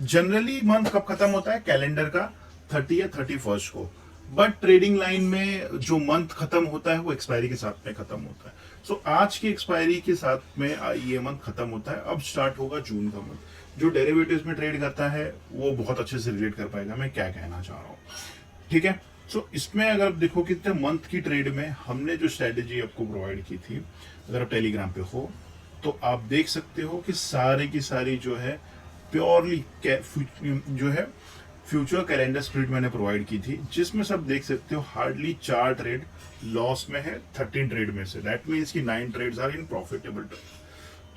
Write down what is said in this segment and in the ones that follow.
Generally month कब खत्म होता है, कैलेंडर का 30 या 31 को। बट ट्रेडिंग लाइन में जो मंथ खत्म होता है वो एक्सपायरी के साथ में खत्म होता है। सो आज की एक्सपायरी के साथ में ये मंथ खत्म होता है। अब स्टार्ट होगा जून का मंथ। जो डेरिवेटिव्स में ट्रेड करता है वो बहुत अच्छे से रिलेट कर पाएगा मैं क्या कहना चाह रहा हूँ। ठीक है। सो इसमें अगर आप देखो कितने मंथ की ट्रेड में हमने जो स्ट्रेटेजी आपको प्रोवाइड की थी, अगर आप टेलीग्राम पे हो तो आप देख सकते हो कि सारी की सारी जो है प्योरली जो है फ्यूचर कैलेंडर स्प्लिट मैंने प्रोवाइड की थी, जिसमें सब देख सकते हो हार्डली 4 ट्रेड लॉस में है 13 ट्रेड में से। दैट मीन्स कि 9 trades are in profitable trade.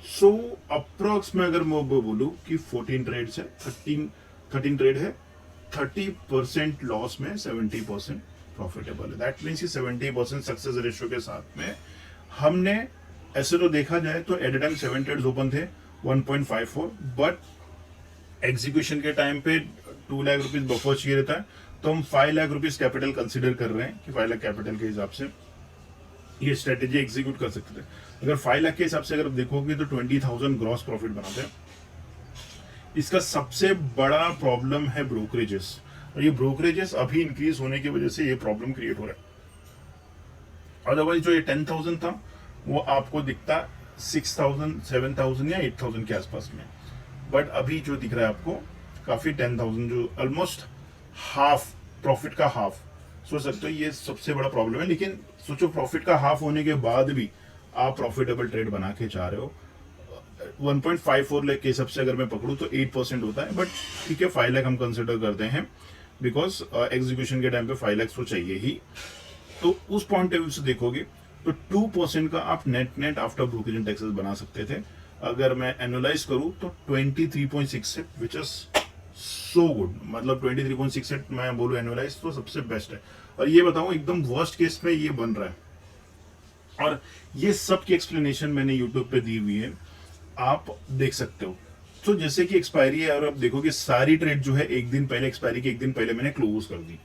So approx में अगर मैं बोलूँ कि 14 ट्रेड्स है, 13 ट्रेड है, 30% लॉस में 70% प्रॉफिटेबल है। दैट मीन्स कि 70% सक्सेस रेशियो के साथ में हमने, ऐसे तो देखा जाए तो एट टाइम 7 ट्रेड्स ओपन थे 1.54, बट एग्जीक्यूशन के टाइम पे 2 लाख रुपीज बफर चाहिए रहता है, तो हम 5 लाख रुपीज कैपिटल कंसिडर कर रहे हैं कि 5 लाख कैपिटल के हिसाब से ये स्ट्रेटेजी एग्जीक्यूट कर सकते थे। अगर 5 लाख के हिसाब से अगर देखोगे तो 20,000 ग्रॉस प्रॉफिट बनाते हैं। इसका सबसे बड़ा प्रॉब्लम है ब्रोकरेजेस, और ये ब्रोकरेजेस अभी इंक्रीज होने की वजह से ये प्रॉब्लम क्रिएट हो रहा है। अदरवाइज जो ये 10,000 था वो आपको दिखता 6,000, 7,000 या 8,000 के आसपास में, बट अभी जो दिख रहा है आपको काफी 10,000, जो ऑलमोस्ट हाफ, प्रॉफिट का हाफ। सोच सकते हो ये सबसे बड़ा प्रॉब्लम है। लेकिन सोचो प्रॉफिट का हाफ होने के बाद भी आप प्रॉफिटेबल ट्रेड बना के जा रहे हो। 1.54 लाख के हिसाब से अगर मैं पकड़ूं तो 8% होता है, बट ठीक है 5 लाख हम कंसिडर करते हैं बिकॉज एग्जीक्यूशन के टाइम पे 5 लाख तो चाहिए ही। तो उस पॉइंट ऑफ व्यू से देखोगे तो 2% का आप net net after brokerage and taxes बना सकते थे। अगर मैं एनुलाइज करूं तो 23.68, विच इज सो गुड। मतलब 23.68 मैं बोलूं एनुलाइज तो सबसे बेस्ट है। और ये बताऊं एकदम वर्स्ट केस में ये बन रहा है, और ये सब की एक्सप्लेनेशन मैंने यूट्यूब पे दी हुई है, आप देख सकते हो। तो जैसे कि एक्सपायरी है और आप देखोगे सारी ट्रेड जो है एक दिन पहले, एक्सपायरी के एक दिन पहले मैंने क्लोज कर दी।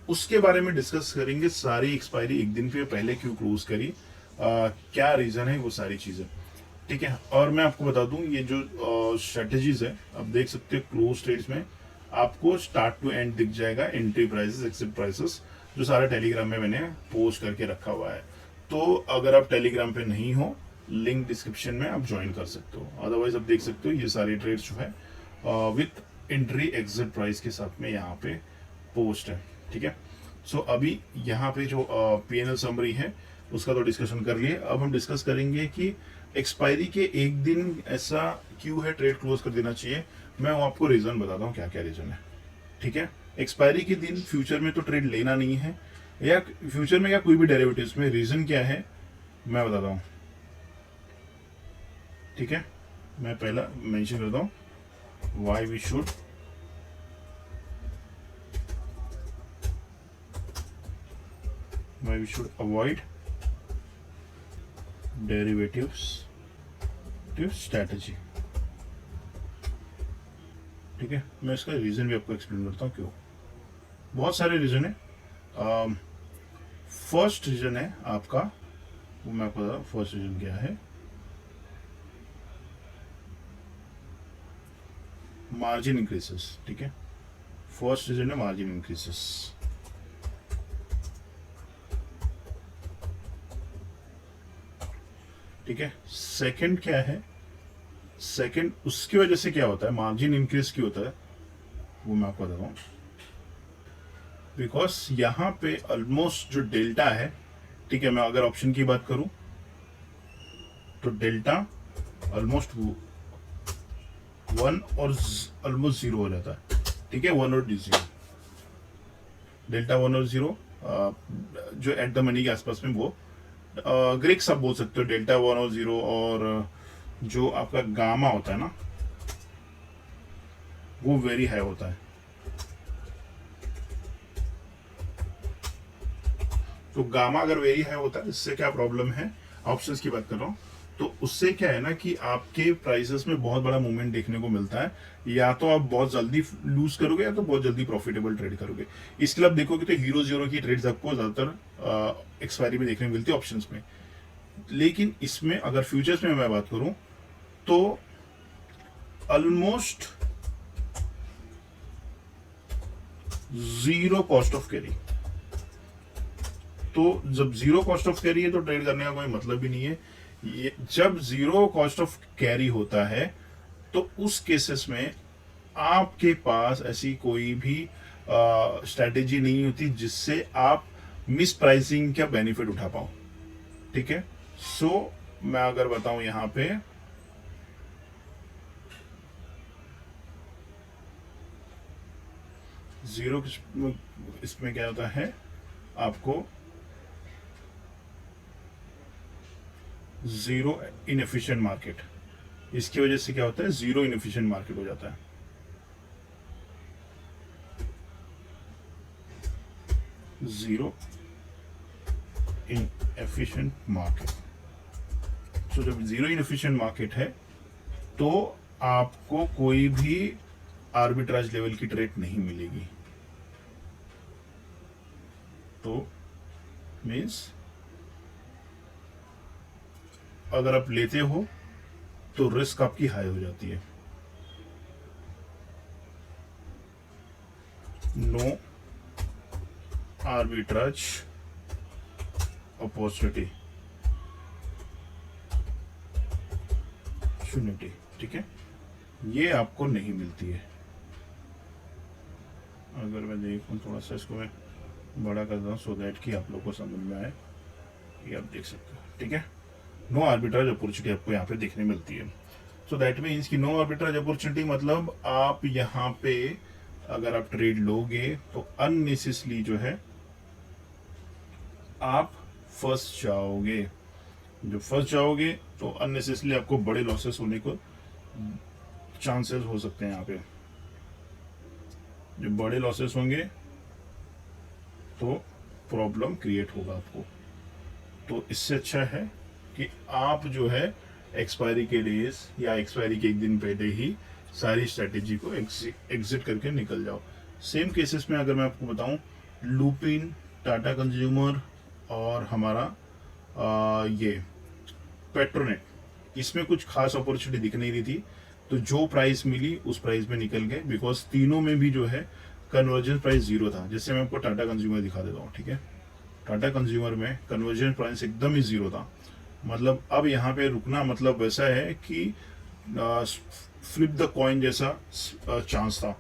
उसके बारे में डिस्कस करेंगे, सारी एक्सपायरी एक दिन पे पहले क्यों क्लोज करी, क्या रीजन है, वो सारी चीजें। ठीक है। और मैं आपको बता दूं ये जो स्ट्रेटेजीज है आप देख सकते हो क्लोज ट्रेड्स में आपको स्टार्ट टू एंड दिख जाएगा, एंट्री प्राइसेस, एग्जिट प्राइसेस, जो सारा टेलीग्राम में मैंने पोस्ट करके रखा हुआ है। तो अगर आप टेलीग्राम पे नहीं हो, लिंक डिस्क्रिप्शन में आप ज्वाइन कर सकते हो। अदरवाइज आप देख सकते हो ये सारी ट्रेड्स जो है विथ एंट्री एग्जिट प्राइस के साथ में यहाँ पे पोस्ट है। ठीक है। सो अभी यहाँ पे जो पीएनएल समरी है उसका तो डिस्कशन कर लिए। अब हम डिस्कस करेंगे कि एक्सपायरी के एक दिन ऐसा क्यों है ट्रेड क्लोज कर देना चाहिए। मैं वो आपको रीजन बताता हूँ क्या क्या रीजन है। ठीक है। एक्सपायरी के दिन फ्यूचर में तो ट्रेड लेना नहीं है, या फ्यूचर में या कोई भी डेरिवेटिव्स में। रीजन क्या है मैं बताता हूँ। ठीक है। मैं पहला मेंशन करता हूँ why we should avoid derivatives strategy. ठीक है। मैं इसका रीजन भी आपको एक्सप्लेन करता हूँ क्यों। बहुत सारे रीजन है। फर्स्ट रीजन है आपका, वो मैं आपको बताता हूँ फर्स्ट रीजन क्या है। मार्जिन इंक्रीसेस। ठीक है। फर्स्ट रीजन है मार्जिन इंक्रीसेस। ठीक है। सेकंड क्या है, सेकंड उसकी वजह से क्या होता है, मार्जिन इंक्रीज क्यों होता है वो मैं आपको बताता हूँ। बिकॉज यहां पे ऑलमोस्ट जो डेल्टा है, ठीक है, मैं अगर ऑप्शन की बात करूं तो डेल्टा ऑलमोस्ट 1 और ऑलमोस्ट 0 हो जाता है। ठीक है। 1 और 0, डेल्टा 1 और 0 जो एट द मनी के आसपास में वो ग्रेक सब बोल सकते हो। डेल्टा 1 और 0, और जो आपका गामा होता है ना वो वेरी हाई होता है। तो गामा अगर वेरी हाई होता है, इससे क्या प्रॉब्लम है, ऑप्शंस की बात कर रहा हूं, तो उससे क्या है ना कि आपके प्राइसेस में बहुत बड़ा मूवमेंट देखने को मिलता है। या तो आप बहुत जल्दी लूज करोगे या तो बहुत जल्दी प्रॉफिटेबल ट्रेड करोगे। इसके लिए आप देखोगे तो हीरो जीरो की ट्रेड्स आपको ज्यादातर एक्सपायरी में देखने को मिलती है ऑप्शंस में। लेकिन इसमें अगर फ्यूचर्स में मैं बात करूं तो almost zero cost of carry. तो जब जीरो कॉस्ट ऑफ कैरी है तो ट्रेड करने का कोई मतलब ही नहीं है। ये जब जीरो कॉस्ट ऑफ कैरी होता है तो उस केसेस में आपके पास ऐसी कोई भी स्ट्रेटेजी नहीं होती जिससे आप मिस प्राइसिंग का बेनिफिट उठा पाओ। ठीक है, सो मैं अगर बताऊं यहां पे जीरो, इसमें क्या होता है, आपको जीरो इनएफिशिएंट मार्केट, इसकी वजह से क्या होता है, जीरो इनएफिशिएंट मार्केट हो जाता है। जीरो इनएफिशिएंट मार्केट, तो जब जीरो इनएफिशिएंट मार्केट है तो आपको कोई भी आर्बिट्राज लेवल की ट्रेड नहीं मिलेगी। तो मीन्स अगर आप लेते हो तो रिस्क आपकी हाई हो जाती है। नो आर्बिट्राज अपॉर्चुनिटी, शून्यटी। ठीक है, ये आपको नहीं मिलती है। अगर मैं देखूं थोड़ा सा, इसको मैं बड़ा कर दूं सो दैट कि आप लोग को समझ में आए, ये आप देख सकते हो। ठीक है, नो आर्बिट्राज अपॉर्चुनिटी आपको यहाँ पे देखने मिलती है। सो दैट मीन्स कि नो आर्बिट्राज अपॉर्चुनिटी मतलब आप यहाँ पे अगर आप ट्रेड लोगे तो अननेसेसरी जो है आप फंस जाओगे। जब फंस जाओगे तो अननेसेसरी आपको बड़े लॉसेस होने को चांसेस हो सकते हैं। यहाँ पे जब बड़े लॉसेस होंगे तो प्रॉब्लम क्रिएट होगा आपको। तो इससे अच्छा है कि आप जो है एक्सपायरी के डेज या एक्सपायरी के एक दिन पहले ही सारी स्ट्रेटेजी को एग्जिट करके निकल जाओ। सेम केसेस में अगर मैं आपको बताऊं, लुपिन, टाटा कंज्यूमर और हमारा ये पेट्रोनेट, इसमें कुछ खास अपॉर्चुनिटी दिख नहीं रही थी, तो जो प्राइस मिली उस प्राइस में निकल गए, बिकॉज तीनों में भी जो है कन्वर्जन प्राइस जीरो था। जैसे मैं आपको टाटा कंज्यूमर दिखा देता हूँ। ठीक है, टाटा कंज्यूमर में कन्वर्जन प्राइस एकदम ही जीरो था। मतलब अब यहाँ पे रुकना मतलब वैसा है कि फ्लिप द कॉइन जैसा चांस था।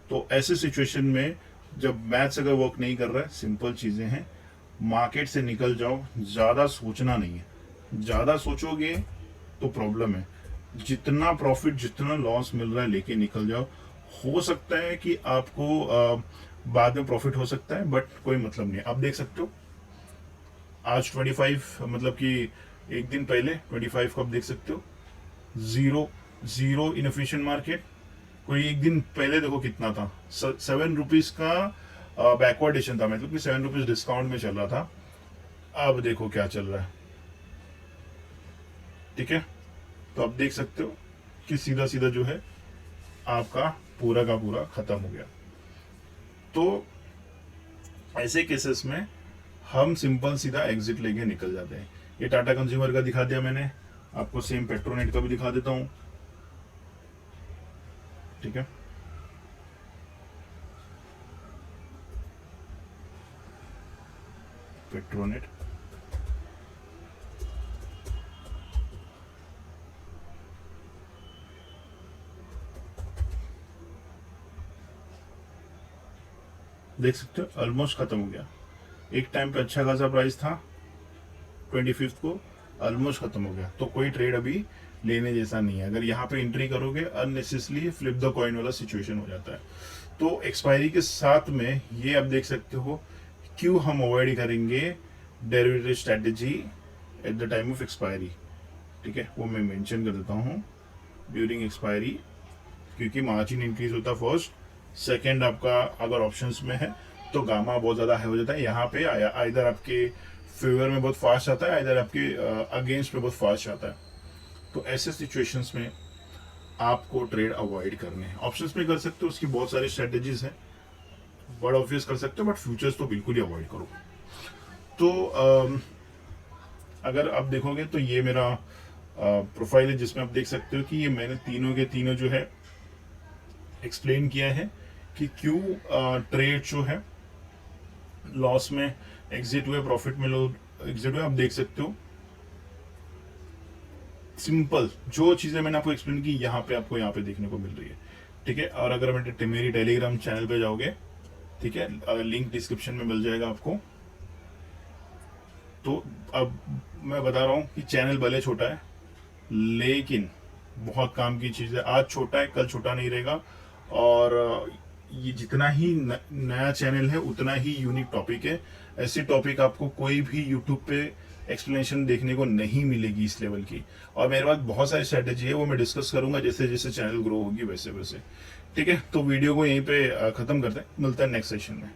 तो ऐसे सिचुएशन में जब मैथ्स अगर वर्क नहीं कर रहा है, सिंपल चीज़ें हैं, मार्केट से निकल जाओ, ज़्यादा सोचना नहीं है। ज़्यादा सोचोगे तो प्रॉब्लम है। जितना प्रॉफिट जितना लॉस मिल रहा है लेके निकल जाओ। हो सकता है कि आपको बाद में प्रॉफिट हो सकता है, बट कोई मतलब नहीं। आप देख सकते हो आज 25, मतलब कि एक दिन पहले 25 को आप देख सकते हो, जीरो जीरो इनएफिशिएंट मार्केट। कोई एक दिन पहले देखो कितना था, 7 रुपीज का बैकवर्डेशन था, मतलब कि 7 रुपीज डिस्काउंट में चल रहा था। अब देखो क्या चल रहा है। ठीक है, तो आप देख सकते हो कि सीधा सीधा जो है आपका पूरा का पूरा खत्म हो गया। तो ऐसे केसेस में हम सिंपल सीधा एग्जिट लेके निकल जाते हैं। ये टाटा कंज्यूमर का दिखा दिया मैंने, आपको सेम पेट्रोनेट का भी दिखा देता हूं। ठीक है, पेट्रोनेट देख सकते हो ऑलमोस्ट खत्म हो गया। एक टाइम पे अच्छा खासा प्राइस था, 25 को ऑलमोस्ट खत्म हो गया। तो कोई ट्रेड अभी लेने जैसा नहीं है। अगर यहाँ पे एंट्री करोगे अननेसेसरली फ्लिप द कॉइन वाला सिचुएशन हो जाता है। तो एक्सपायरी के साथ में ये आप देख सकते हो क्यों हम अवॉइड करेंगे derivative strategy at the time of expiry. ठीक है, वो मैं मेंशन कर देता हूँ ड्यूरिंग एक्सपायरी, क्योंकि मार्जिन इंक्रीज होता है फर्स्ट। सेकेंड, आपका अगर ऑप्शंस में है तो गामा बहुत ज़्यादा हाई हो जाता है। यहाँ पे इधर आपके फेवर में बहुत फास्ट आता है, इधर आपके अगेंस्ट में बहुत फास्ट आता है। तो ऐसे सिचुएशंस में आपको ट्रेड अवॉइड करने हैं। ऑप्शंस में कर सकते हो, उसकी बहुत सारी स्ट्रेटेजीज हैं, बड़ा ऑब्वियस कर सकते हो, बट फ्यूचर्स तो बिल्कुल ही अवॉइड करो। तो अगर आप देखोगे तो ये मेरा प्रोफाइल है, जिसमें आप देख सकते हो कि ये मैंने तीनों के तीनों जो है एक्सप्लेन किया है कि क्यों ट्रेड जो है लॉस में एग्जिट हुए, प्रॉफिट में लोग एग्जिट हुए, आप देख सकते हो। सिंपल जो चीजें मैंने आपको एक्सप्लेन की यहाँ पे आपको यहाँ पे देखने को मिल रही है, ठीक है। और अगर मेरी टेलीग्राम चैनल पे जाओगे, ठीक है, लिंक डिस्क्रिप्शन में मिल जाएगा आपको। तो अब मैं बता रहा हूँ कि चैनल भले छोटा है लेकिन बहुत काम की चीज़ है। आज छोटा है, कल छोटा नहीं रहेगा। और ये जितना ही नया चैनल है उतना ही यूनिक टॉपिक है। ऐसी टॉपिक आपको कोई भी यूट्यूब पे एक्सप्लेनेशन देखने को नहीं मिलेगी इस लेवल की। और मेरे पास बहुत सारी स्ट्रेटेजी है, वो मैं डिस्कस करूंगा जैसे जैसे चैनल ग्रो होगी वैसे वैसे, ठीक है। तो वीडियो को यहीं पे खत्म करते हैं, मिलता है नेक्स्ट सेशन में।